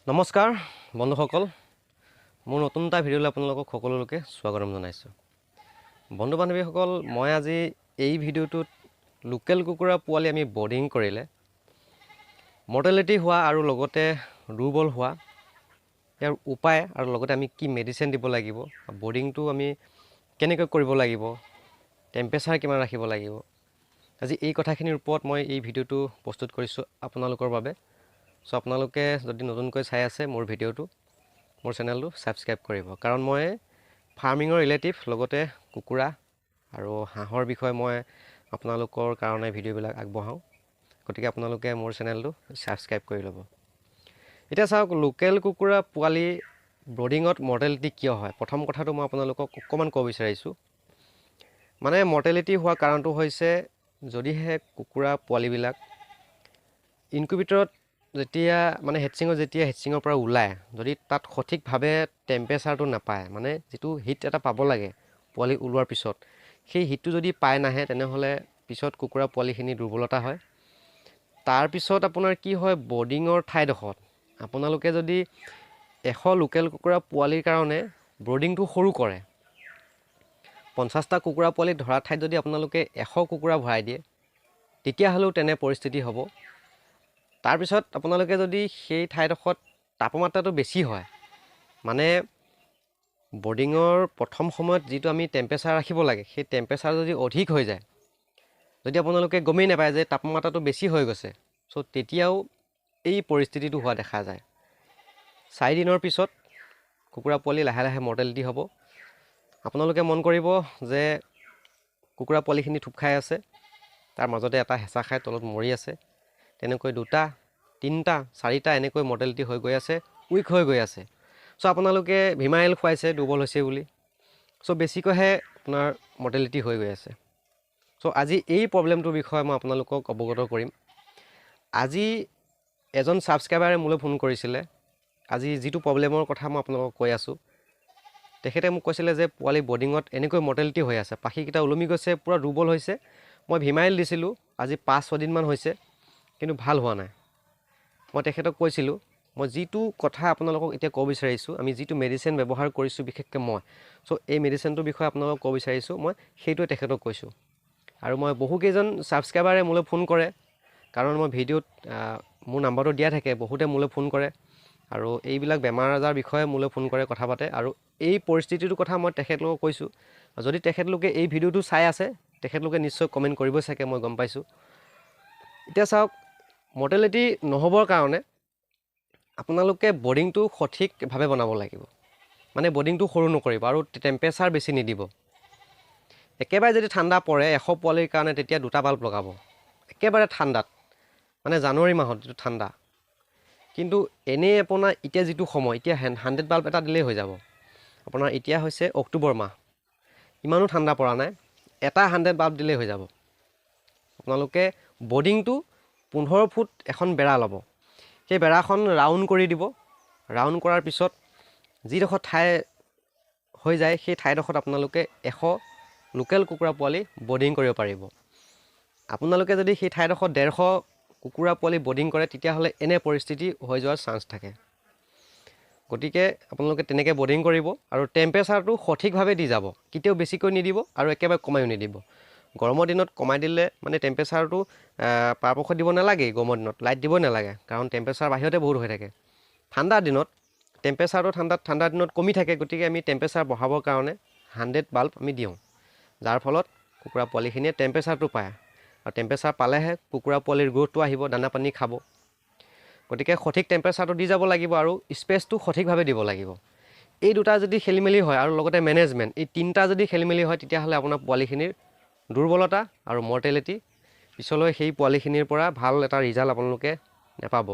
নমস্কাৰ বন্ধুসকল মোৰ নতুন এটা ভিডিঅ'লৈ আপোনালোকক সকলোকে স্বাগতম জনাইছোঁ বন্ধু বান্ধৱীসকল মই আজি এই ভিডিঅ'টোত লোকেল কুকুৰা পোৱালি আমি বৰ্ডিং কৰিলে মৰ্টেলিটি হোৱা আৰু লগতে দুৰ্বল হোৱা ইয়াৰ উপায় আৰু লগতে আমি কি মেডিচিন দিব লাগিব বৰ্ডিংটো আমি কেনেকৈ কৰিব লাগিব টেম্পাৰেচাৰ কিমান ৰাখিব লাগিব আজি এই কথাখিনিৰ ওপৰত মই এই ভিডিঅ'টো প্ৰস্তুত কৰিছোঁ আপোনালোকৰ বাবে সো আপোনালোকে যদি নতুনকৈ চাই আছে মোৰ ভিডিঅ'টো মোৰ চেনেলটো সাবস্ক্ৰাইব কৰিব কাৰণ মই ফাৰ্মিঙৰ ৰিলেটিভ লগতে কুকুৰা আৰু হাঁহৰ বিষয়ে মই আপোনালোকৰ কাৰণে ভিডিঅ'বিলাক আগবঢ়াওঁ গতিকে আপোনালোকে মোৰ চেনেলটো সাবস্ক্ৰাইব কৰি ল'ব এতিয়া চাওক লোকেল কুকুৰা পোৱালি ব্ৰডিঙত মৰ্টেলিটি কিয় হয় প্ৰথম কথাটো মই আপোনালোকক অকমান ক'ব বিচাৰিছোঁ মানে মৰ্টেলিটি হোৱা কাৰণটো হৈছে যদিহে কুকুৰা পোৱালিবিলাক ইনকিউবেটৰত যেতিয়া মানে হেডচিঙৰ পৰা ওলায় যদি তাত সঠিকভাৱে টেম্পাৰেচাৰটো নাপায় মানে যিটো হিট এটা পাব লাগে পোৱালি ওলোৱাৰ পিছত সেই হিটটো যদি পাই নাহে তেনেহ'লে পিছত কুকুৰা পোৱালিখিনি দুৰ্বলতা হয় তাৰপিছত আপোনাৰ কি হয় বৰ্ডিঙৰ ঠাইডোখৰত আপোনালোকে যদি 100 লোকেল কুকুৰা পোৱালিৰ কাৰণে ব্ৰডিংটো সৰু কৰে 50টা কুকুৰা পোৱালি ধৰা ঠাইত যদি আপোনালোকে 100 কুকুৰা ভৰাই দিয়ে তেতিয়াহ'লেও তেনে পৰিস্থিতি হ'ব তাৰপিছত আপোনালোকে যদি সেই ঠাইডোখৰত তাপমাত্ৰাটো বেছি হয় মানে বৰ্ডিঙৰ প্ৰথম সময়ত যিটো আমি টেম্পাৰেচাৰ ৰাখিব লাগে সেই টেম্পাৰেচাৰ যদি অধিক হৈ যায় যদি আপোনালোকে গমেই নাপায় যে তাপমাত্ৰাটো বেছি হৈ গৈছে সো তেতিয়াও এই পৰিস্থিতিটো হোৱা দেখা যায় 4 দিনৰ পিছত কুকুৰা পোৱালি লাহে লাহে মৰ্টেলিটি হ'ব আপোনালোকে মন কৰিব যে কুকুৰা পোৱালিখিনি থুপ খাই আছে তাৰ মাজতে এটা হেঁচা খাই তলত মৰি আছে তেনেকৈ 2টা 3টা 4টা এনেকৈ মৰ্টেলিটি হৈ গৈ আছে উইক হৈ গৈ আছে সো আপোনালোকে ভিমাইল খুৱাইছে দুৰ্বল হৈছে বুলি সো বেছিকৈহে আপোনাৰ মৰ্টেলিটি হৈ গৈ আছে সো আজি এই প্ৰবলেমটোৰ বিষয়ে মই আপোনালোকক অৱগত কৰিম আজি এজন সাবস্ক্ৰাইবাৰে মোলৈ ফোন কৰিছিলে আজি যিটো প্ৰবলেমৰ কথা মই আপোনালোকক কৈ আছোঁ তেখেতে মোক কৈছিলে যে পোৱালি বৰ্ডিঙত এনেকৈ মৰ্টেলিটি হৈ আছে পাখিকেইটা ওলমি গৈছে পুৰা দুৰ্বল হৈছে মই ভিমাইল দিছিলোঁ আজি 5-6 দিনমান হৈছে কিন্তু ভাল হোৱা নাই মই তেখেতক কৈছিলোঁ মই যিটো কথা আপোনালোকক এতিয়া ক'ব বিচাৰিছোঁ আমি যিটো মেডিচিন ব্যৱহাৰ কৰিছোঁ বিশেষকৈ মই সো এই মেডিচিনটোৰ বিষয়ে আপোনালোকক ক'ব বিচাৰিছোঁ মই সেইটোৱে তেখেতক কৈছোঁ আৰু মই বহুকেইজন সাবস্ক্ৰাইবাৰে মোলৈ ফোন কৰে কাৰণ মই ভিডিঅ'ত মোৰ নাম্বাৰটো দিয়া থাকে বহুতে মোলৈ ফোন কৰে আৰু এইবিলাক বেমাৰ আজাৰ বিষয়ে মোলৈ ফোন কৰে কথা পাতে আৰু এই পৰিস্থিতিটোৰ কথা মই তেখেতলোকক কৈছোঁ যদি তেখেতলোকে এই ভিডিঅ'টো চাই আছে তেখেতলোকে নিশ্চয় কমেণ্ট কৰিব চাগে মই গম পাইছোঁ এতিয়া চাওক মৰ্টেলিটি নহ'বৰ কাৰণে আপোনালোকে বৰ্ডিংটো সঠিকভাৱে বনাব লাগিব মানে বৰ্ডিংটো সৰু নকৰিব আৰু টেম্পাৰেচাৰ বেছি নিদিব একেবাৰে যদি ঠাণ্ডা পৰে 100 পোৱালিৰ কাৰণে তেতিয়া 2টা বাল্ব লগাব একেবাৰে ঠাণ্ডাত মানে জানুৱাৰী মাহত যিটো ঠাণ্ডা কিন্তু এনেই আপোনাৰ এতিয়া যিটো সময় এতিয়া 100 বাল্ব এটা দিলেই হৈ যাব আপোনাৰ এতিয়া হৈছে অক্টোবৰ মাহ ইমানো ঠাণ্ডা পৰা নাই এটা 100 বাল্ব দিলেই হৈ যাব আপোনালোকে বৰ্ডিংটো 15 ফুট এখন বেৰা ল'ব সেই বেৰাখন ৰাউণ্ড কৰি দিব ৰাউণ্ড কৰাৰ পিছত যিডোখৰ ঠাই হৈ যায় সেই ঠাইডোখৰত আপোনালোকে 100 লোকেল কুকুৰা পোৱালি বৰ্ডিং কৰিব পাৰিব আপোনালোকে যদি সেই ঠাইডোখৰত 150 কুকুৰা পোৱালি বৰ্ডিং কৰে তেতিয়াহ'লে এনে পৰিস্থিতি হৈ যোৱাৰ চান্স থাকে গতিকে আপোনালোকে তেনেকৈ বৰ্ডিং কৰিব আৰু টেম্পাৰেচাৰটো সঠিকভাৱে দি যাব কেতিয়াও বেছিকৈ নিদিব আৰু একেবাৰে কমায়ো নিদিব গৰমৰ দিনত কমাই দিলে মানে টেম্পাৰেচাৰটো পৰাপক্ষত দিব নালাগে গৰমৰ দিনত লাইট দিব নালাগে কাৰণ টেম্পাৰেচাৰ বাহিৰতে বহুত হৈ থাকে ঠাণ্ডা দিনত টেম্পাৰেচাৰটো ঠাণ্ডা দিনত কমি থাকে গতিকে আমি টেম্পাৰেচাৰ বঢ়াবৰ কাৰণে 100 বাল্ব আমি দিওঁ যাৰ ফলত কুকুৰা পোৱালিখিনিয়ে টেম্পাৰেচাৰটো পায় আৰু টেম্পাৰেচাৰ পালেহে কুকুৰা পোৱালিৰ গ্ৰোথটো আহিব দানা পানী খাব গতিকে সঠিক টেম্পাৰেচাৰটো দি যাব লাগিব আৰু স্পেচটো সঠিকভাৱে দিব লাগিব এই দুটা যদি খেলিমেলি হয় আৰু লগতে মেনেজমেণ্ট এই 3টা যদি খেলিমেলি হয় তেতিয়াহ'লে আপোনাৰ পোৱালিখিনিৰ দুৰ্বলতা আৰু মৰ্টেলিটি পিছলৈ সেই পোৱালিখিনিৰ পৰা ভাল এটা ৰিজাল্ট আপোনালোকে নাপাব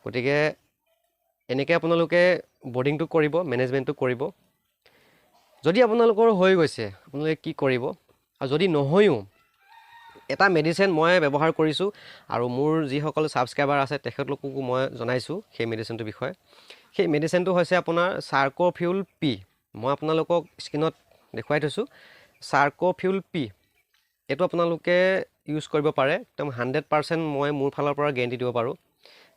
গতিকে এনেকৈ আপোনালোকে বৰ্ডিংটো কৰিব মেনেজমেণ্টটো কৰিব যদি আপোনালোকৰ হৈ গৈছে আপোনালোকে কি কৰিব আৰু যদি নহয়ও এটা মেডিচিন মই ব্যৱহাৰ কৰিছোঁ আৰু মোৰ যিসকল সাবস্ক্ৰাইবাৰ আছে তেখেতলোককো মই জনাইছোঁ সেই মেডিচিনটোৰ বিষয়ে সেই মেডিচিনটো হৈছে আপোনাৰ চাৰ্কোফিউল পি মই আপোনালোকক স্ক্ৰীনত দেখুৱাই থৈছোঁ চাৰ্কোফিউল পি এইটো আপোনালোকে ইউজ কৰিব পাৰে একদম 100% মই মোৰ ফালৰ পৰা গেৰাণ্টি দিব পাৰোঁ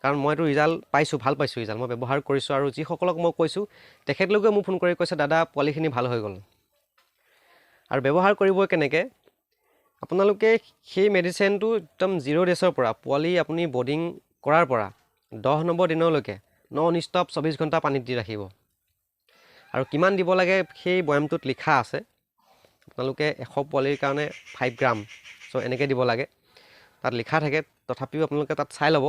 কাৰণ মইতো ৰিজাল্ট পাইছোঁ, ভাল পাইছোঁ ৰিজাল্ট, মই ব্যৱহাৰ কৰিছোঁ। আৰু যিসকলক মই কৈছোঁ তেখেতলোকে মোক ফোন কৰি কৈছে দাদা পোৱালিখিনি ভাল হৈ গ'ল। আৰু ব্যৱহাৰ কৰিব কেনেকৈ, আপোনালোকে সেই মেডিচিনটো একদম 0 ডেজৰ পৰা পোৱালি আপুনি বৰ্ডিং কৰাৰ পৰা 10 নম্বৰ দিনলৈকে নন ষ্টপ 24 ঘণ্টা পানীত দি ৰাখিব। আৰু কিমান দিব লাগে সেই বয়ামটোত লিখা আছে, আপোনালোকে 100 পোৱালিৰ কাৰণে 5 গ্ৰাম, চ' এনেকৈ দিব লাগে, তাত লিখা থাকে। তথাপিও আপোনালোকে তাত চাই ল'ব।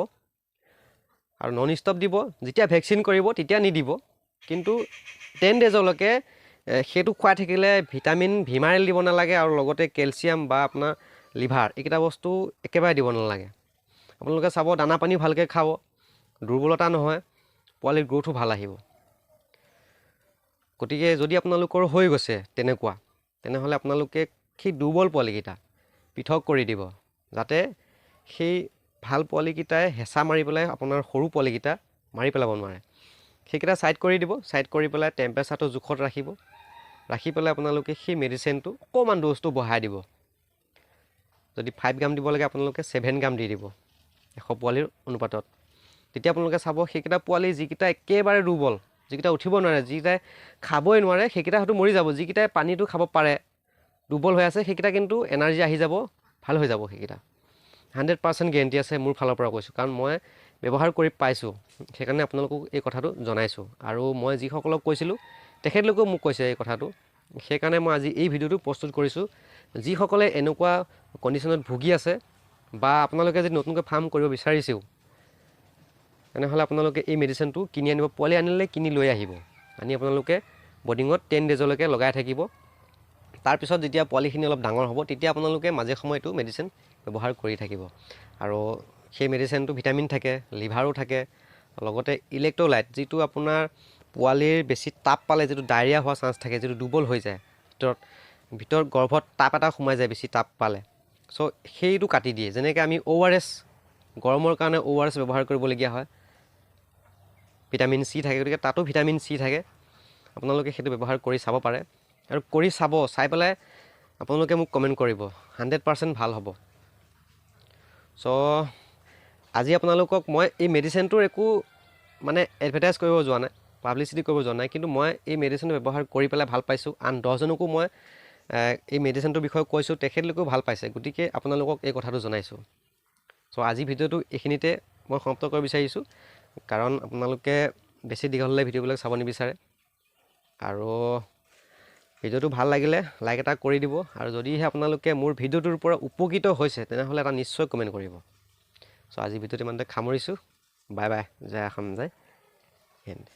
আৰু নন ষ্টপ দিব, যেতিয়া ভেকচিন কৰিব তেতিয়া নিদিব, কিন্তু 10 ডেজলৈকে সেইটো খুৱাই থাকিলে ভিটামিন ভিমাৰেল দিব নালাগে, আৰু লগতে কেলছিয়াম বা আপোনাৰ লিভাৰ এইকেইটা বস্তু একেবাৰে দিব নালাগে। আপোনালোকে চাব দানা পানী ভালকৈ খাব, দুৰ্বলতা নহয়, পোৱালিৰ গ্ৰ'থো ভাল আহিব। গতিকে যদি আপোনালোকৰ হৈ গৈছে তেনেকুৱা, তেনেহ'লে আপোনালোকে সেই দুৰ্বল পোৱালিকেইটা পৃথক কৰি দিব, যাতে সেই ভাল পোৱালিকেইটাই হেঁচা মাৰি পেলাই আপোনাৰ সৰু পোৱালিকেইটা মাৰি পেলাব নোৱাৰে। সেইকেইটা ছাইড কৰি দিব, ছাইড কৰি পেলাই টেম্পাৰেচাৰটো জোখত ৰাখিব, ৰাখি পেলাই আপোনালোকে সেই মেডিচিনটো অকণমান ড'জটো বঢ়াই দিব। যদি 5 গ্ৰাম দিব লাগে আপোনালোকে 7 গ্ৰাম দি দিব 100 পোৱালিৰ অনুপাতত। তেতিয়া আপোনালোকে চাব সেইকেইটা পোৱালি যিকেইটা একেবাৰে দুৰ্বল, যিকেইটা উঠিব নোৱাৰে, যিকেইটাই খাবই নোৱাৰে, সেইকেইটা হয়তো মৰি যাব। যিকেইটাই পানীটো খাব পাৰে, দুৰ্বল হৈ আছে, সেইকেইটা কিন্তু এনাৰ্জি আহি যাব, ভাল হৈ যাব। সেইকেইটা 100% গেৰেণ্টি আছে মোৰ ফালৰ পৰা কৈছোঁ, কাৰণ মই ব্যৱহাৰ কৰি পাইছোঁ, সেইকাৰণে আপোনালোকক এই কথাটো জনাইছোঁ। আৰু মই যিসকলক কৈছিলোঁ তেখেতলোকেও মোক কৈছে এই কথাটো, সেইকাৰণে মই আজি এই ভিডিঅ'টো প্ৰস্তুত কৰিছোঁ। যিসকলে এনেকুৱা কণ্ডিশ্যনত ভুগি আছে, বা আপোনালোকে যদি নতুনকৈ ফাৰ্ম কৰিব বিচাৰিছেও, তেনেহ'লে আপোনালোকে এই মেডিচিনটো কিনি আনিব। পোৱালি আনিলে কিনি লৈ আহিব, আনি আপোনালোকে বৰ্ডিঙত 10 ডেজলৈকে লগাই থাকিব। তাৰপিছত যেতিয়া পোৱালিখিনি অলপ ডাঙৰ হ'ব, তেতিয়া আপোনালোকে মাজে সময়তো মেডিচিন ব্যৱহাৰ কৰি থাকিব। আৰু সেই মেডিচিনটো ভিটামিন থাকে, লিভাৰো থাকে, লগতে ইলেক্ট্ৰলাইট, যিটো আপোনাৰ পোৱালিৰ বেছি তাপ পালে যিটো ডায়েৰিয়া হোৱা চান্স থাকে, যিটো দুৰ্বল হৈ যায়, ভিতৰত গৰ্ভত তাপ এটা সোমাই যায় বেছি তাপ পালে, চ' সেইটো কাটি দিয়ে। যেনেকৈ আমি ORS, গৰমৰ কাৰণে ORS ব্যৱহাৰ কৰিবলগীয়া হয়, ভিটামিন চি থাকে, গতিকে তাতো ভিটামিন চি থাকে। আপোনালোকে সেইটো ব্যৱহাৰ কৰি চাব পাৰে, আৰু কৰি চাব, চাই পেলাই আপোনালোকে মোক কমেণ্ট কৰিব, 100% ভাল হ'ব। চ' আজি আপোনালোকক মই এই মেডিচিনটোৰ একো মানে এডভাৰটাইজ কৰিব যোৱা নাই, পাব্লিচিটি কৰিব যোৱা নাই, কিন্তু মই এই মেডিচিনটো ব্যৱহাৰ কৰি পেলাই ভাল পাইছোঁ। আন 10জনকো মই এই মেডিচিনটোৰ বিষয়ে কৈছোঁ, তেখেতলোকেও ভাল পাইছে, গতিকে আপোনালোকক এই কথাটো জনাইছোঁ। চ' আজি ভিডিঅ'টো এইখিনিতে মই সমাপ্ত কৰিব বিচাৰিছোঁ, কাৰণ আপোনালোকে বেছি দীঘললৈ ভিডিঅ'বিলাক চাব নিবিচাৰে। আৰু ভিডিঅ'টো ভাল লাগিলে লাইক এটা কৰি দিব, আৰু যদিহে আপোনালোকে মোৰ ভিডিঅ'টোৰ পৰা উপকৃত হৈছে তেনেহ'লে এটা নিশ্চয় কমেণ্ট কৰিব। চ' আজি ভিডিঅ'টো ইমানতে সামৰিছোঁ। বাই বাই, জয় অসম, জয় হিন্দ।